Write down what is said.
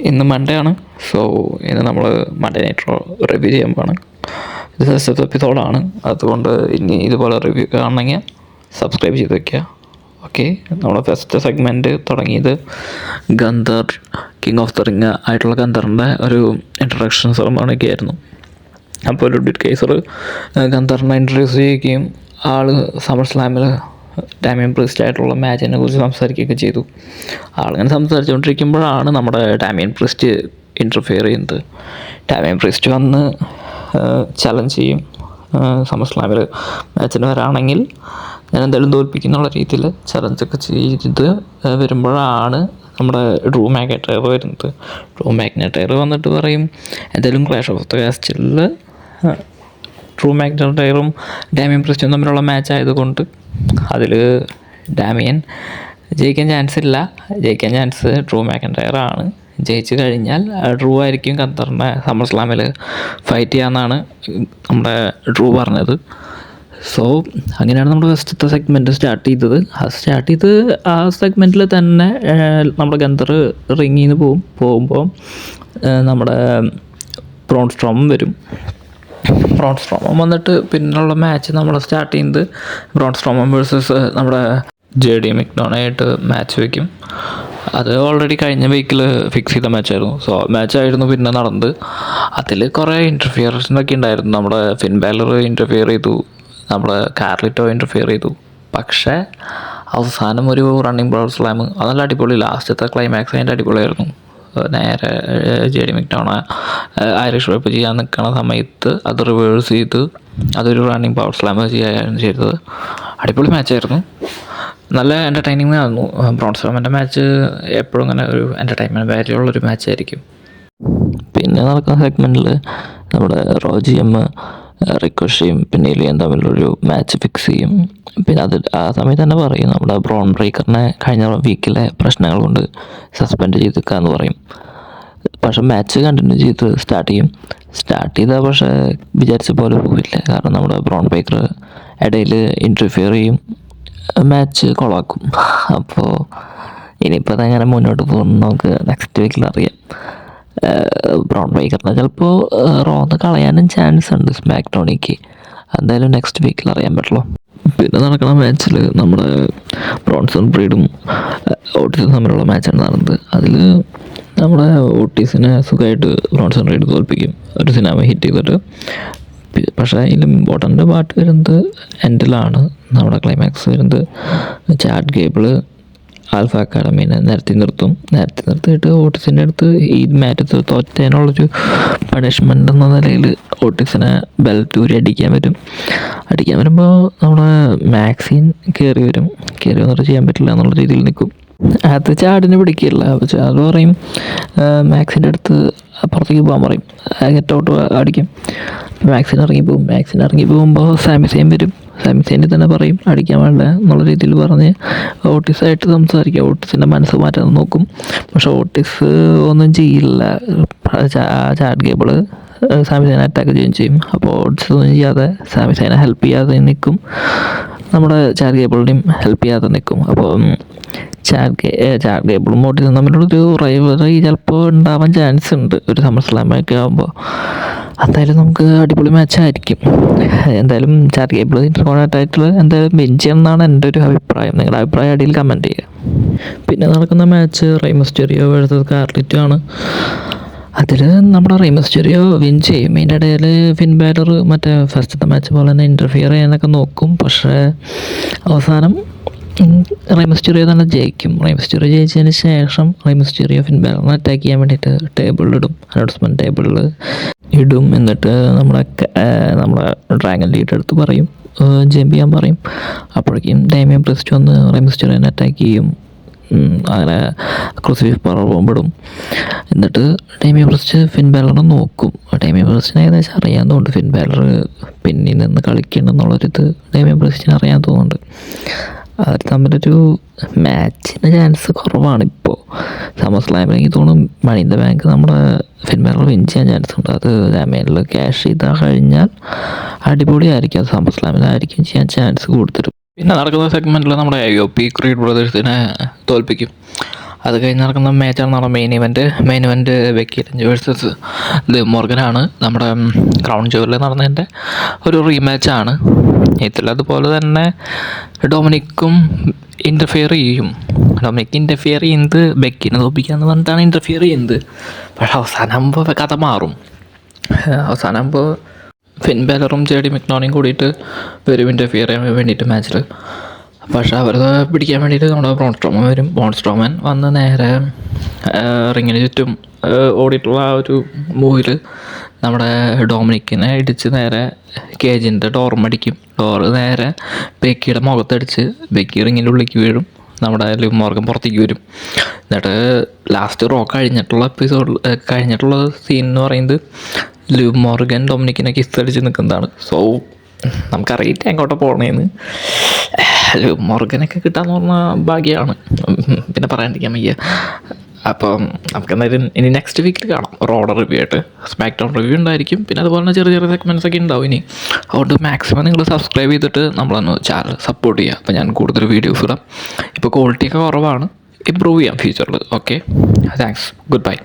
ഇന്ന് മൺഡേ ആണ്. സോ ഇന്ന് നമ്മൾ മൺഡേ നൈറ്റ് റിവ്യൂ ചെയ്യാൻ പോവാണ്. ഇത് ഫസ്റ്റത്തെ എപ്പിസോഡാണ്. അതുകൊണ്ട് ഇനി ഇതുപോലെ റിവ്യൂ കാണണമെങ്കിൽ സബ്സ്ക്രൈബ് ചെയ്ത് വയ്ക്കുക. ഓക്കെ, നമ്മുടെ ഫസ്റ്റ് സെഗ്മെൻറ്റ് തുടങ്ങിയത് ഗന്ധർ കിങ് ഓഫ് ദ റിങ് ആയിട്ടുള്ള ഗന്ധറിൻ്റെ ഒരു ഇൻട്രൊഡക്ഷൻ സെറമണിയൊക്കെ ആയിരുന്നു. അപ്പോൾ ലുഡിറ്റ് കൈസർ ഗന്ധറിനെ ഇൻട്രൊഡ്യൂസ് ചെയ്യുകയും ആൾ സമ്മർ സ്ലാമിൽ ഡാമിയൻ പ്രിസ്റ്റ് ആയിട്ടുള്ള മാച്ചിനെ കുറിച്ച് സംസാരിക്കുകയൊക്കെ ചെയ്തു. ആളിങ്ങനെ സംസാരിച്ചുകൊണ്ടിരിക്കുമ്പോഴാണ് നമ്മുടെ ഡാമിയൻ പ്രിസ്റ്റ് ഇൻ്റർഫിയർ ചെയ്യുന്നത്. ഡാമിയൻ പ്രിസ്റ്റ് വന്ന് ചലഞ്ച് ചെയ്യും, സമ്മർ സ്ലാമിൽ മാച്ചിന് വരാണെങ്കിൽ ഞാൻ എന്തായാലും തോൽപ്പിക്കുന്നുള്ള രീതിയിൽ ചലഞ്ചൊക്കെ ചെയ്ത് വരുമ്പോഴാണ് നമ്മുടെ ഡ്രൂ മാക്നൈറ്റയർ വരുന്നത്. ഡ്രൂ മാക്നൈറ്റയർ വന്നിട്ട് പറയും എന്തായാലും clash of the castle Drew മാക്നൈറ്റയറും ഡാമിയൻ പ്രിസ്റ്റും തമ്മിലുള്ള മാച്ച് ആയതുകൊണ്ട് അതിൽ ഡാമിയൻ ജയിക്കാൻ ചാൻസ് ഇല്ല, ജയിക്കാൻ ചാൻസ് ഡ്രൂ മാക്നൈറ്റയറാണ്. ജയിച്ചു കഴിഞ്ഞാൽ ഡ്രൂ ആയിരിക്കും ഖത്തറിനെ സമ്മർ സ്ലാമിൽ ഫൈറ്റ് ചെയ്യാമെന്നാണ് നമ്മുടെ ഡ്രൂ പറഞ്ഞത്. സോ അങ്ങനെയാണ് നമ്മുടെ ഫസ്റ്റത്തെ സെഗ്മെൻറ്റ് സ്റ്റാർട്ട് ചെയ്തത്. ആ സെഗ്മെൻറ്റിൽ തന്നെ നമ്മുടെ ഗന്ധർ റിങ്ങിൽ നിന്ന് പോകുമ്പോൾ നമ്മുടെ ബ്രോൺ സ്ട്രോമൻ വരും. ബ്രോൺ സ്ട്രോമൻ വന്നിട്ട് പിന്നുള്ള മാച്ച് നമ്മൾ സ്റ്റാർട്ട് ചെയ്യുന്നത് ബ്രോൺ സ്ട്രോമൻ വേഴ്സസ് നമ്മുടെ JD മെക്ഡോണായിട്ട് മാച്ച് വയ്ക്കും. അത് ഓൾറെഡി കഴിഞ്ഞ വീക്കിൽ ഫിക്സ് ചെയ്ത മാച്ചായിരുന്നു. സോ മാച്ചായിരുന്നു പിന്നെ നടന്നത്. അതിൽ കുറേ ഇൻ്റർഫിയറൻസൊക്കെ ഉണ്ടായിരുന്നു. നമ്മുടെ ഫിൻ ബാലർ ഇൻ്റർഫിയർ ചെയ്തു, നമ്മുടെ കാർലിറ്റോ ഇൻ്റർഫിയർ ചെയ്തു. പക്ഷേ അവസാനം ഒരു റണ്ണിങ് പവർ സ്ലാം അത് നല്ല അടിപൊളി, ലാസ്റ്റത്തെ ക്ലൈമാക്സ് അതിൻ്റെ അടിപൊളിയായിരുന്നു. നേരെ JD മെക്ഡോണ ഐറിഷ് വെപ്പ് ചെയ്യാൻ നിൽക്കുന്ന സമയത്ത് അത് റിവേഴ്സ് ചെയ്ത് അതൊരു റണ്ണിങ് പവർ സ്ലാം ചെയ്യുകയാണ് ചെയ്തത്. അടിപൊളി മാച്ചായിരുന്നു, നല്ല എൻ്റർടൈനിങ് ആയിരുന്നു. ബ്രോൺ സ്ട്രോമൻ്റെ മാച്ച് എപ്പോഴും ഇങ്ങനെ ഒരു എൻ്റർടൈൻമെൻറ്റ് വാല്യൂ ഉള്ളൊരു മാച്ചായിരിക്കും. പിന്നെ നടക്കുന്ന സെഗ്മെൻറ്റിൽ നമ്മുടെ റോജിയം റിക്കോഷയും പിന്നെ ഇലിയൻ തമ്മിലൊരു മാച്ച് ഫിക്സ് ചെയ്യും. പിന്നെ അത് ആ സമയത്ത് തന്നെ പറയും നമ്മുടെ ബ്രോൺ ബ്രേക്കറിനെ കഴിഞ്ഞ വീക്കിലെ പ്രശ്നങ്ങൾ കൊണ്ട് സസ്പെൻഡ് ചെയ്തേക്കാന്ന് പറയും. പക്ഷെ മാച്ച് കണ്ടിന്യൂ ചെയ്ത് സ്റ്റാർട്ട് ചെയ്താൽ പക്ഷേ വിചാരിച്ച പോലെ പോവില്ല. കാരണം നമ്മുടെ ബ്രോൺ ബ്രേക്കർ ഇടയിൽ ഇൻ്റർഫിയർ ചെയ്യും, മാച്ച് കൊളാക്കും. അപ്പോൾ ഇനിയിപ്പോൾ അതെങ്ങനെ മുന്നോട്ട് പോകുന്നു നമുക്ക് നെക്സ്റ്റ് വീക്കിൽ അറിയാം. ബ്രോൺ ബ്രേക്കറിനെ ചിലപ്പോൾ റോന്ന് കളയാനും ചാൻസ് ഉണ്ട് സ്മാക്ക് ഡൗണിക്ക്. എന്തായാലും നെക്സ്റ്റ് വീക്കിൽ അറിയാൻ പറ്റുള്ളൂ. പിന്നെ നടക്കുന്ന മാച്ചിൽ നമ്മുടെ ബ്രോൺസൺ ബ്രീഡും ഓട്ടീസും തമ്മിലുള്ള മാച്ചാണ് നടന്നത്. അതിൽ നമ്മുടെ ഓട്ടീസിനെ സുഖമായിട്ട് ബ്രോൺസൺ ബ്രീഡ് തോൽപ്പിക്കും ഒരു സിനിമ ഹിറ്റ് ചെയ്തിട്ട്. പക്ഷേ അതിൽ ഇമ്പോർട്ടൻ്റ് പാർട്ട് വരുന്നത് എൻഡിലാണ്. നമ്മുടെ ക്ലൈമാക്സ് വരുന്നത് ചാഡ് ഗേബിള് ആൽഫ അക്കാഡമീനെ നിർത്തിയിട്ട് ഓട്ടിസിൻ്റെ അടുത്ത് ഈ മാറ്റ് തോറ്റതിനുള്ളൊരു പണിഷ്മെൻ്റ് എന്ന നിലയിൽ ഓട്ടിസിനെ ബെൽറ്റ് ഊരി അടിക്കാൻ വരുമ്പോൾ നമ്മുടെ മാക്സിൻ കയറി വന്നിട്ട് ചെയ്യാൻ പറ്റില്ല എന്നുള്ള രീതിയിൽ നിൽക്കും. അത് ചാടിനെ പിടിക്കില്ല. അപ്പോൾ ചാട് പറയും മാക്സിൻ്റെ അടുത്ത് അപ്പുറത്തേക്ക് പോകാൻ പറയും, ഗെറ്റ് ഔട്ട് അടിക്കും. മാക്സിൻ ഇറങ്ങി പോകുമ്പോൾ സാമിസൈൻ വരും. സാമിസൈൻ്റെ തന്നെ പറയും അടിക്കാൻ വേണ്ട എന്നുള്ള രീതിയിൽ പറഞ്ഞ് ഓട്ടീസായിട്ട് സംസാരിക്കുക. ഓട്ടീസിൻ്റെ മനസ്സ് മാറ്റാൻ നോക്കും. പക്ഷെ ഓട്ടീസ് ഒന്നും ചെയ്യില്ല. ചാറ്റ് കേബിള് സാമിസൈനെ അറ്റാക്ക് ചെയ്യും. അപ്പോൾ ഓട്ടീസ് ഒന്നും ചെയ്യാതെ സാമിസൈനെ ഹെൽപ്പ് ചെയ്യാതെ നിൽക്കും, നമ്മുടെ ചാറ്റ് കേബിളിനെയും ഹെൽപ്പ് ചെയ്യാതെ നിൽക്കും. അപ്പോൾ ചാറ്റ് കേബിളും ഓട്ടീസും തമ്മിലുള്ളൊരു റൈവലറി ചിലപ്പോൾ ഉണ്ടാവാൻ ചാൻസ് ഉണ്ട് ഒരു സമ്മർ സ്ലാമൊക്കെ ആകുമ്പോൾ. എന്തായാലും നമുക്ക് അടിപൊളി മാച്ചായിരിക്കും. എന്തായാലും ചാറ്റ് കേബിൾ ഇന്റർകോണക്റ്റായിട്ടുള്ള എന്തായാലും വിൻ ചെയ്യണമെന്നാണ് എൻ്റെ ഒരു അഭിപ്രായം. നിങ്ങളുടെ അഭിപ്രായം അടിയിൽ കമൻറ്റ് ചെയ്യുക. പിന്നെ നടക്കുന്ന മാച്ച് റെയ് മിസ്റ്റീരിയോ വേഴ്സസ് കാർലിറ്റോ ആണ്. അതിൽ നമ്മുടെ റെയ് മിസ്റ്റീരിയോ വിൻ ചെയ്യും. ഇതിൻ്റെ ഇടയിൽ ഫിൻ ബാലർ മറ്റേ ഫസ്റ്റത്തെ മാച്ച് പോലെ തന്നെ ഇൻ്റർഫിയർ ചെയ്യാനൊക്കെ നോക്കും. പക്ഷേ അവസാനം റെയ് മിസ്റ്റീരിയോ തന്നെ ജയിക്കും. റെയ് മിസ്റ്റീരിയോ ജയിച്ചതിന് ശേഷം റെയ് മിസ്റ്റീരിയോ ഫിൻ ബാലറിനെ അറ്റാക്ക് ചെയ്യാൻ വേണ്ടിയിട്ട് ടേബിളിലിടും, അനൗൺസ്മെൻറ്റ് ടേബിളിൽ ഇടും. എന്നിട്ട് നമ്മുടെ ഡ്രാഗൺ ലീഡ് എടുത്ത് പറയും, ജമ്പ് ചെയ്യാൻ പറയും. അപ്പോഴേക്കും ഡാമിയൻ പ്രിസ്റ്റ് വന്ന് റെയ് മിസ്റ്റീരിയോനെ അറ്റാക്ക് ചെയ്യും. അങ്ങനെ ക്രൂസിഫിക്സ് പവർ ബോംബിടും. എന്നിട്ട് ഡാമിയൻ പ്രിസ്റ്റ് ഫിൻ ബാലറിനെ നോക്കും. ഡാമിയൻ പ്രിസ്റ്റിനെ ഏകദേശം അറിയാൻ തോന്നുന്നുണ്ട് ഫിൻ ബാലർ പിന്നിൽ നിന്ന് കളിക്കണമെന്നുള്ളൊരിത് ഡാമിയൻ പ്രിസ്റ്റിന് അറിയാൻ തോന്നുന്നുണ്ട്. അവർ തമ്മിലൊരു മാച്ചിന് ചാൻസ് കുറവാണ് ഇപ്പോൾ. സമ്മർ സ്ലാമിൽ എനിക്ക് തോന്നും മണി ഇൻ ദ ബാങ്ക് നമ്മുടെ ഫിൻ ബാലർ വിൻ ചെയ്യാൻ ചാൻസ് ഉണ്ട്. അത് ഡാമിയനിൽ ക്യാഷ് ചെയ്താൽ കഴിഞ്ഞാൽ അടിപൊളിയായിരിക്കും. അത് സമ്മർ സ്ലാമിലായിരിക്കും ചെയ്യാൻ ചാൻസ് കൂടുതലും. പിന്നെ നടക്കുന്ന സെഗ്മെൻറ്റിൽ നമ്മുടെ AOP ക്രീഡ് ബ്രദേഴ്സിനെ തോൽപ്പിക്കും. അത് കഴിഞ്ഞ് നടക്കുന്ന മാച്ചാണ് നമ്മുടെ main event Becky Lynch versus Liv മോർഗനാണ്. നമ്മുടെ ക്രൗൺ ജുവലിൽ നടന്നതിൻ്റെ ഒരു റീമാച്ചാണ്. ഇതിലതുപോലെ തന്നെ ഡൊമിനിക്കും ഇൻ്റർഫിയർ ചെയ്യും. ഡൊമിനിക് ഇൻ്റർഫിയർ ചെയ്യുന്നത് ബെക്കിനെ തോപ്പിക്കാന്ന് പറഞ്ഞിട്ടാണ് ഇൻ്റർഫിയർ ചെയ്യുന്നത്. പക്ഷെ അവസാനമാകുമ്പോൾ കഥ മാറും. അവസാനമാകുമ്പോൾ ഫിൻ ബാലറും ജെഡി മെക്നോണിയും കൂടിയിട്ട് വരും ഇൻ്റർഫിയർ ചെയ്യാൻ വേണ്ടിയിട്ട് മാച്ചിൽ. പക്ഷെ അവരത് പിടിക്കാൻ വേണ്ടിയിട്ട് നമ്മുടെ ബ്രോൺ സ്ട്രോമൻ വരും. ബ്രോൺ സ്ട്രോമൻ വന്ന് നേരെ റിങ്ങിന് ചുറ്റും ഓടിയിട്ടുള്ള ആ ഒരു മൂവിൽ നമ്മുടെ ഡൊമിനിക്കിനെ ഇടിച്ച് നേരെ കേജിൻ്റെ ഡോറുമടിക്കും. ഡോറ് നേരെ ബെക്കിയുടെ മുഖത്തടിച്ച് ബെക്കി റിങ്ങിൻ്റെ ഉള്ളിലേക്ക് വീഴും. നമ്മുടെ ലിവ് മോർഗൻ പുറത്തേക്ക് വരും. എന്നിട്ട് ലാസ്റ്റ് റോ കഴിഞ്ഞിട്ടുള്ള സീൻ എന്ന് പറയുന്നത് ലിവ് മോർഗൻ ഡൊമിനിക്കിനെ കിസ് അടിച്ച് നിൽക്കുന്നതാണ്. സോ നമുക്കറിയില്ല എങ്ങോട്ട് പോകണേന്ന്. ലിവ് മോർഗനൊക്കെ കിട്ടാന്ന് പറഞ്ഞാൽ ഭാഗ്യമാണ്, പിന്നെ പറയാണ്ടിരിക്കാൻ വയ്യ. അപ്പം നമുക്ക് എന്തായാലും ഇനി നെക്സ്റ്റ് വീക്കിൽ കാണാം റോയുടെ റിവ്യൂ ആയിട്ട്. സ്മാക്ക് ഡൗൺ റിവ്യൂ ഉണ്ടായിരിക്കും, പിന്നെ അതുപോലെ തന്നെ ചെറിയ സെഗ്മെൻറ്റ്സ് ഒക്കെ ഉണ്ടാവും ഇനി. അതുകൊണ്ട് മാക്സിമം നിങ്ങൾ സബ്സ്ക്രൈബ് ചെയ്തിട്ട് നമ്മളൊന്ന് ചാനൽ സപ്പോർട്ട് ചെയ്യുക. അപ്പോൾ ഞാൻ കൂടുതൽ വീഡിയോസ് ഇടാം. ഇപ്പോൾ ക്വാളിറ്റിയൊക്കെ കുറവാണ്, ഇമ്പ്രൂവ് ചെയ്യാം ഫ്യൂച്ചറിൽ. Okay, thanks, good bye.